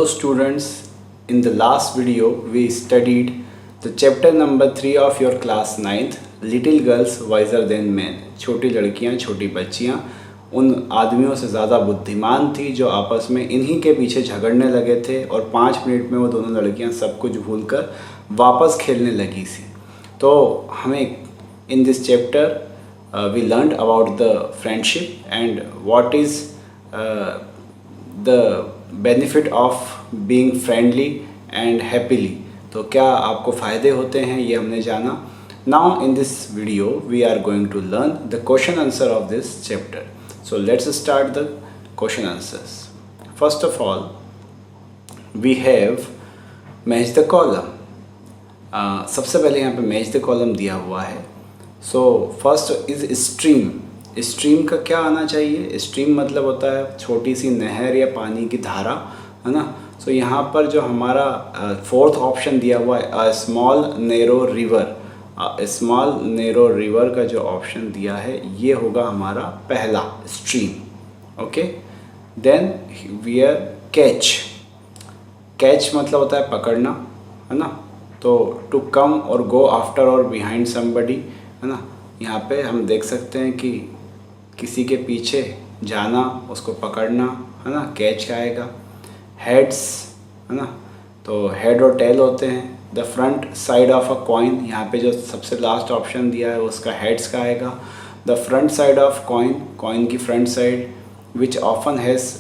Hello students, in the last video we studied the chapter number 3 of your class 9th, Little Girls Wiser Than Men। छोटी लड़कियां, छोटी बच्चियां उन आदमियों से ज़्यादा बुद्धिमान थी जो आपस में इन्हीं के पीछे झगड़ने लगे थे और 5 मिनट में वो दोनों लड़कियां सब कुछ भूलकर वापस खेलने लगी थी। तो हमें in this chapter we learned about the friendship and what is the benefit of being friendly and happily. तो क्या आपको फ़ायदे होते हैं ये हमने जाना। Now in this video we are going to learn the question answer of this chapter. So let's start the question answers. First of all we have match the column. सबसे पहले यहाँ पे मैच द कॉलम दिया हुआ है। So first is stream. Stream का क्या आना चाहिए? स्ट्रीम मतलब होता है छोटी सी नहर या पानी की धारा, है ना। सो यहाँ पर जो हमारा फोर्थ ऑप्शन दिया हुआ है a small narrow river, small narrow river का जो ऑप्शन दिया है ये होगा हमारा पहला stream. Okay, then where catch. Catch मतलब होता है पकड़ना, है ना। तो टू कम और गो आफ्टर और बिहाइंड समबडी, है ना। यहाँ पे हम देख सकते हैं कि किसी के पीछे जाना, उसको पकड़ना, है ना, कैच का आएगा। हेड्स, है ना, तो हेड और टेल होते हैं। The front side of a coin, यहाँ पे जो सबसे लास्ट ऑप्शन दिया है उसका हेड्स का आएगा। The front side of coin, coin की front side, which often has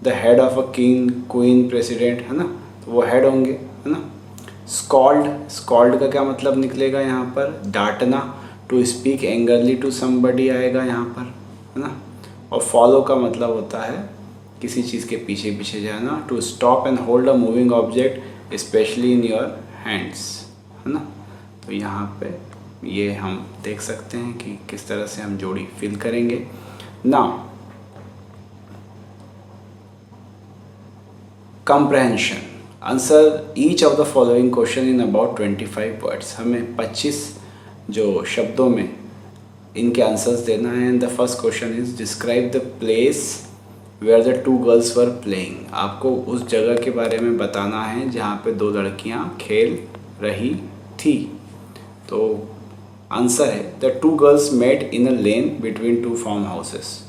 the head of a king, queen, president, है ना, तो वो हेड होंगे, है ना। स्कॉल्ड, स्कॉल्ड का क्या मतलब निकलेगा यहाँ पर? डांटना। To speak angrily to somebody आएगा यहाँ पर, है ना। और फॉलो का मतलब होता है किसी चीज़ के पीछे पीछे जाना। To stop and hold a moving object specially in your hands, है ना। तो यहाँ पे ये हम देख सकते हैं कि किस तरह से हम जोड़ी फिल करेंगे। Now comprehension, answer each of the following question in about 25 words। हमें 25 जो शब्दों में इनके आंसर्स देना है। And the first question is describe the place where the two girls were playing. आपको उस जगह के बारे में बताना है जहाँ पे दो लड़कियाँ खेल रही थी। तो आंसर है the two girls met in a lane between two farm houses.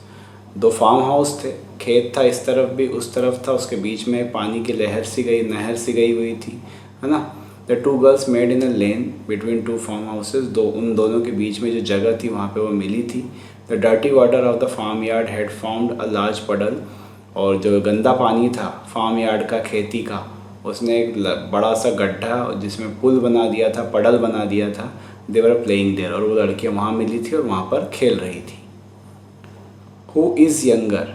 दो फार्म हाउस थे, खेत था इस तरफ भी उस तरफ था, उसके बीच में पानी की नहर सी गई हुई थी, है ना। The two girls made in a lane between two farm houses, उन दोनों के बीच में जो जगह थी वहाँ पे वो मिली थी। The dirty water of the farm yard had formed a large puddle, और जो गंदा पानी था फार्म यार्ड का, खेती का, उसने एक बड़ा सा गड्ढा जिसमें पुल बना दिया था, पडल बना दिया था। दे वर प्लेइंग देयर, और वो लड़कियाँ वहाँ मिली थी और वहाँ पर खेल रही थी। हु इज़ यंगर,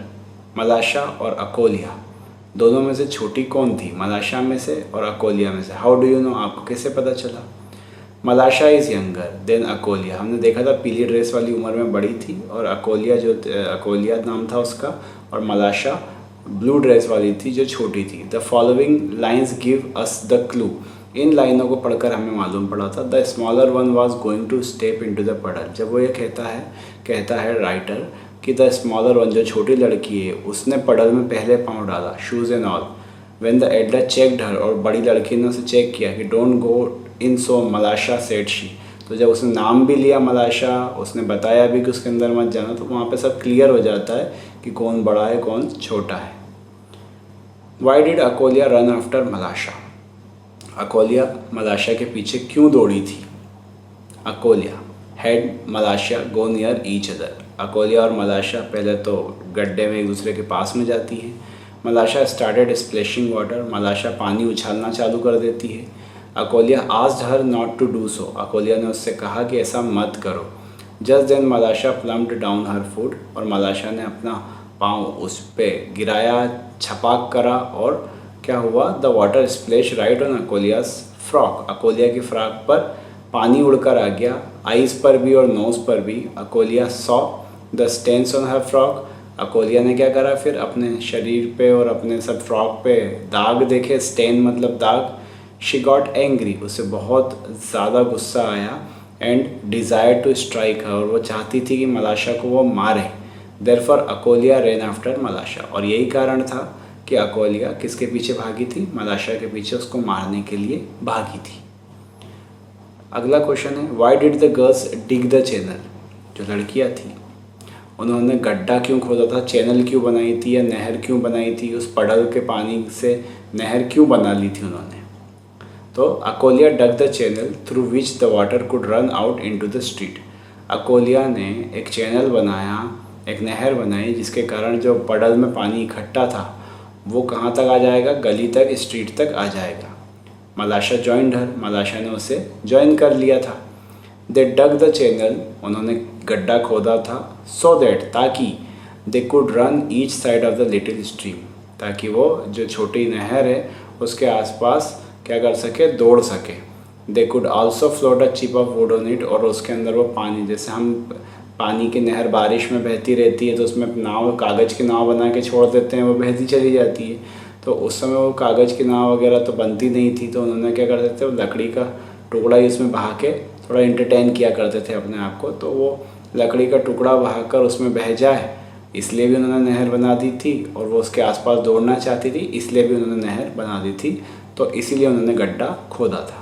मलाशा और अकोलिया, दोनों में से छोटी कौन थी? मलाशा में से और अकोलिया में से। हाउ डू यू नो, आपको कैसे पता चला? मलाशा इज़ यंगर देन अकोलिया। हमने देखा था पीली ड्रेस वाली उम्र में बड़ी थी, और अकोलिया जो अकोलिया नाम था उसका, और मलाशा ब्लू ड्रेस वाली थी जो छोटी थी। The following lines give us the clue. इन लाइनों को पढ़कर हमें मालूम पड़ा था the smaller one was going to step in to the puddle. जब वो ये कहता है राइटर कि द स्मॉलर वन, जो छोटी लड़की है, उसने पडल में पहले पाँव डाला, shoes and all. When the elder checked her, और बड़ी लड़की ने उसे चेक किया कि don't go in so Malasha said she. तो जब उसने नाम भी लिया मलाशा, उसने बताया भी कि उसके अंदर मत जाना, तो वहाँ पे सब क्लियर हो जाता है कि कौन बड़ा है कौन छोटा है। Why did अकोलिया run after मलाशा। अकोलिया मलाशा के पीछे क्यों दौड़ी थी? अकोलिया had मलाशा go near each other. अकोलिया और मलाशा पहले तो गड्ढे में एक दूसरे के पास में जाती है। Malasha started splashing water, Malasha पानी उछालना चालू कर देती है। Akoulya asked her not to do so, Akoulya ने उससे कहा कि ऐसा मत करो। Just then Malasha plumped down her foot, और मलाशा ने अपना पाँव उस पर गिराया, छपाक करा, और क्या हुआ? The water splash right on Akoulya's frock. Akoulya की फ्रॉक पर पानी उड़कर आ गया, आइज़ पर भी और नोज़ पर भी। Akulya saw the stains on her frock. Akulya ने क्या करा फिर? अपने शरीर पे और अपने सब फ्रॉक पे दाग देखे, स्टेन मतलब दाग। शी गॉट एंग्री, उसे बहुत ज़्यादा गुस्सा आया। And desire to strike her, और वो चाहती थी कि मलाशा को वो मारे। देयरफॉर अकोलिया रेन आफ्टर मलाशा, और यही कारण था कि कि अकोलिया किसके पीछे भागी थी, मलाशा के पीछे उसको मारने के लिए भागी थी। अगला क्वेश्चन है why did the girls dig the channel. जो लड़कियां थी उन्होंने गड्ढा क्यों खोदा था, चैनल क्यों बनाई थी या नहर क्यों बनाई थी, उस पड़ल के पानी से नहर क्यों बना ली थी उन्होंने। तो Akulya dug the channel through which the water could run out into the street. Akulya ने एक चैनल बनाया, एक नहर बनाई जिसके कारण जो पड़ल में पानी इकट्ठा था वो कहाँ तक आ जाएगा, गली तक, स्ट्रीट तक आ जाएगा। मलाशा जॉइंड हर, मलाशा ने उसे ज्वाइन कर लिया था। दे डग द चैनल, उन्होंने गड्ढा खोदा था, सो दैट, ताकि they could run each side of the little stream, ताकि वो जो छोटी नहर है उसके आसपास क्या कर सके, दौड़ सके। They could also float a chip off would on it, और उसके अंदर वो पानी, जैसे हम पानी की नहर बारिश में बहती रहती है तो उसमें नाव, कागज़ की नाव बना के छोड़ देते हैं, वो बहती चली जाती है। तो उस समय वो कागज़ की नाव वगैरह तो बनती नहीं थी, तो उन्होंने क्या करते थे, वो लकड़ी का टुकड़ा ही उसमें बहा के थोड़ा इंटरटेन किया करते थे अपने आप को। तो वो लकड़ी का टुकड़ा बहाकर उसमें बह जाए इसलिए भी उन्होंने नहर बना दी थी, और वो उसके आसपास दौड़ना चाहती थी इसलिए भी उन्होंने नहर बना दी थी। तो इसीलिए उन्होंने गड्ढा खोदा था।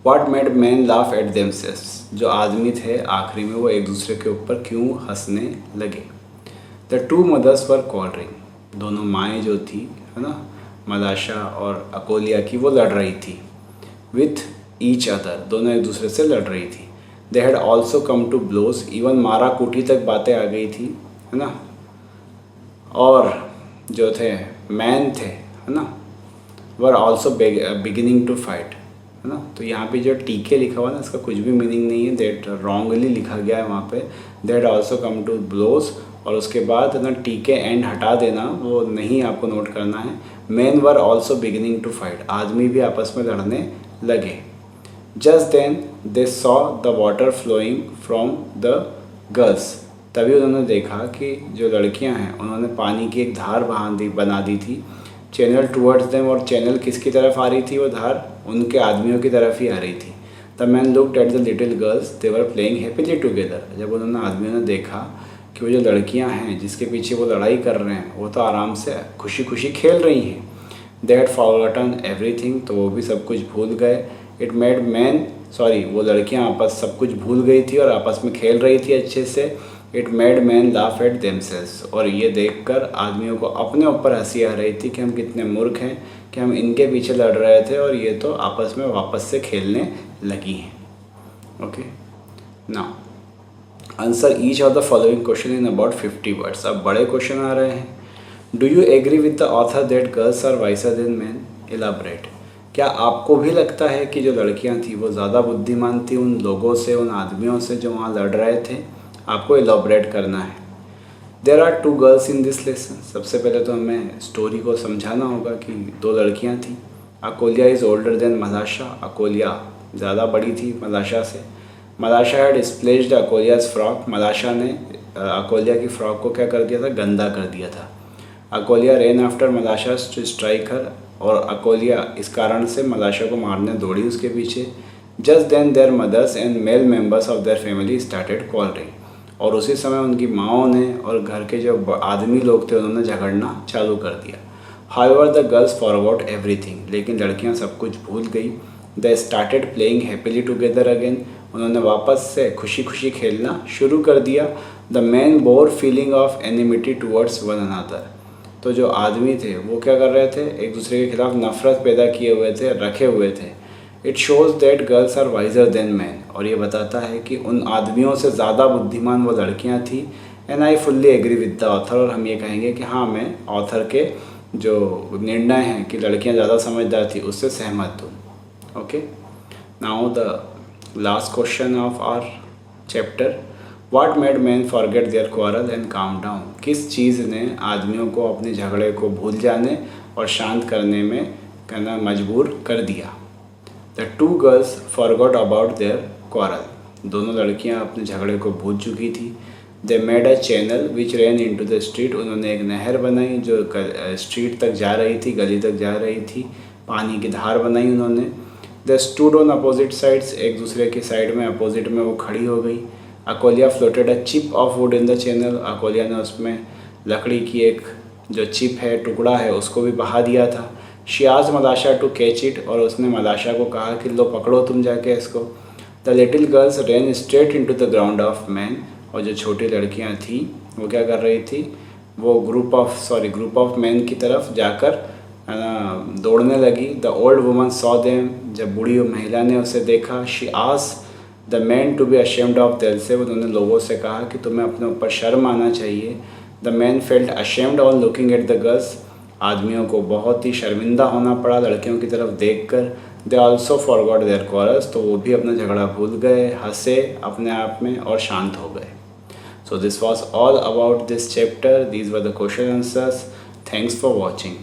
What made men laugh at themselves। जो आदमी थे आखिरी में वो एक दूसरे के ऊपर क्यों हंसने लगे। The two mothers were quarreling। दोनों माएँ जो थी, है ना, मलाशा और अकोलिया की, वो लड़ रही थी। With each other, दोनों एक दूसरे से लड़ रही थी। They had also come to blows, even मारा कूटी तक बातें आ गई थी, है ना। और जो थे मैन थे, है ना, were also beginning to fight, है ना। तो यहाँ पे जो टीके लिखा हुआ ना, इसका कुछ भी मीनिंग नहीं है, दैट रॉन्गली लिखा गया है वहाँ पे। That also come to blows, और उसके बाद ना टीके एंड हटा देना, वो नहीं आपको नोट करना है। Men were also beginning to fight, आदमी भी आपस में लड़ने लगे। Just then they saw the water flowing from the girls, तभी उन्होंने देखा कि जो लड़कियां हैं उन्होंने पानी की एक धार बना दी थी। चैनल टूवर्ड्स देम, और चैनल किसकी तरफ आ रही थी, वो धार उनके आदमियों की तरफ ही आ रही थी। The man looked at the little girls, they were playing happily together. जब उन्होंने आदमियों ने देखा कि वो जो लड़कियां हैं जिसके पीछे वो लड़ाई कर रहे हैं वो तो आराम से खुशी खुशी खेल रही हैं। दे हैड फॉरगॉटन एवरीथिंग, तो वो भी सब कुछ भूल गए। इट मेड मैन, सॉरी, वो लड़कियां आपस सब कुछ भूल गई थी और आपस में खेल रही थी अच्छे से। It made man laugh at themselves, और ये देखकर आदमियों को अपने ऊपर हंसी आ रही थी कि हम कितने मूर्ख हैं कि हम इनके पीछे लड़ रहे थे और ये तो आपस में वापस से खेलने लगी हैं। Okay, now answer each of the following question in about 50 words. अब बड़े क्वेश्चन आ रहे हैं। Do you agree with the author that girls are wiser than man? Elaborate. क्या आपको भी लगता है कि जो लड़कियां थी वो ज़्यादा बुद्धिमान थी उन लोगों से, उन आदमियों से जो वहाँ लड़ रहे थे? आपको इलाबरेट करना है। There are 2 girls in this lesson. सबसे पहले तो हमें स्टोरी को समझाना होगा कि 2 लड़कियां थीं। अकोलिया इज़ ओल्डर देन मलाशा। अकोलिया ज़्यादा बड़ी थी मलाशा से। मलाशा हैड स्प्लेश्ड अकोलियाज फ्रॉक। मलाशा ने अकोलिया की फ्रॉक को क्या कर दिया था, गंदा कर दिया था। Akoulya ran after Malasha to strike her, और अकोलिया इस कारण से मलाशा को मारने दौड़ी उसके पीछे। Just then their mothers and male members of their family started quarrelling, और उसी समय उनकी माँओं ने और घर के जो आदमी लोग थे उन्होंने झगड़ना चालू कर दिया। However the girls forgot everything, लेकिन लड़कियां सब कुछ भूल गई। They started playing happily together again, उन्होंने वापस से खुशी खुशी खेलना शुरू कर दिया। The men bore feeling of enmity towards one another, तो जो आदमी थे वो क्या कर रहे थे, एक दूसरे के खिलाफ नफरत पैदा किए हुए थे, रखे हुए थे। It shows that girls are wiser than men, और ये बताता है कि उन आदमियों से ज़्यादा बुद्धिमान वो लड़कियां थी। And I fully agree with the author, और हम ये कहेंगे कि हाँ, मैं ऑथर के जो निर्णय हैं कि लड़कियां ज़्यादा समझदार थी उससे सहमत हूँ। Okay, now the last question of our chapter, what made man forget their quarrel and calm down? किस चीज़ ने आदमियों को अपने झगड़े को भूल जाने और शांत करने में कहना मजबूर कर दिया? The 2 girls forgot about their quarrel, दोनों लड़कियां अपने झगड़े को भूल चुकी थी। They made a channel which rain into the street, उन्होंने एक नहर बनाई जो स्ट्रीट तक जा रही थी, गली तक जा रही थी, पानी की धार बनाई उन्होंने। They stood on opposite sides, एक दूसरे की साइड में अपोजिट में वो खड़ी हो गई। अकोलिया floated a chip off would in the channel, अकोलिया ने उसमें लकड़ी की एक जो चिप है, टुकड़ा है, उसको भी बहा दिया था। She asked Malasha to catch it, और उसने मलाशा को कहा कि लो पकड़ो तुम जाके इसको। The little girls rain straight into the ground of man, और जो छोटी लड़कियां थी वो क्या कर रही थी, वो ग्रुप ऑफ मैन की तरफ जाकर दौड़ने लगी। The old woman saw them, जब बूढ़ी महिला ने उसे देखा, she asked the man to be ashamed of themselves, उन्होंने लोगों से कहा कि तुम्हें अपने ऊपर शर्म आना चाहिए। The man felt ashamed on looking at the girls, आदमियों को बहुत ही शर्मिंदा होना पड़ा लड़कियों की तरफ देखकर। They also forgot their quarrels, तो वो भी अपना झगड़ा भूल गए, हंसे अपने आप में और शांत हो गए। So this was all about this chapter. These were the question answers. Thanks for watching.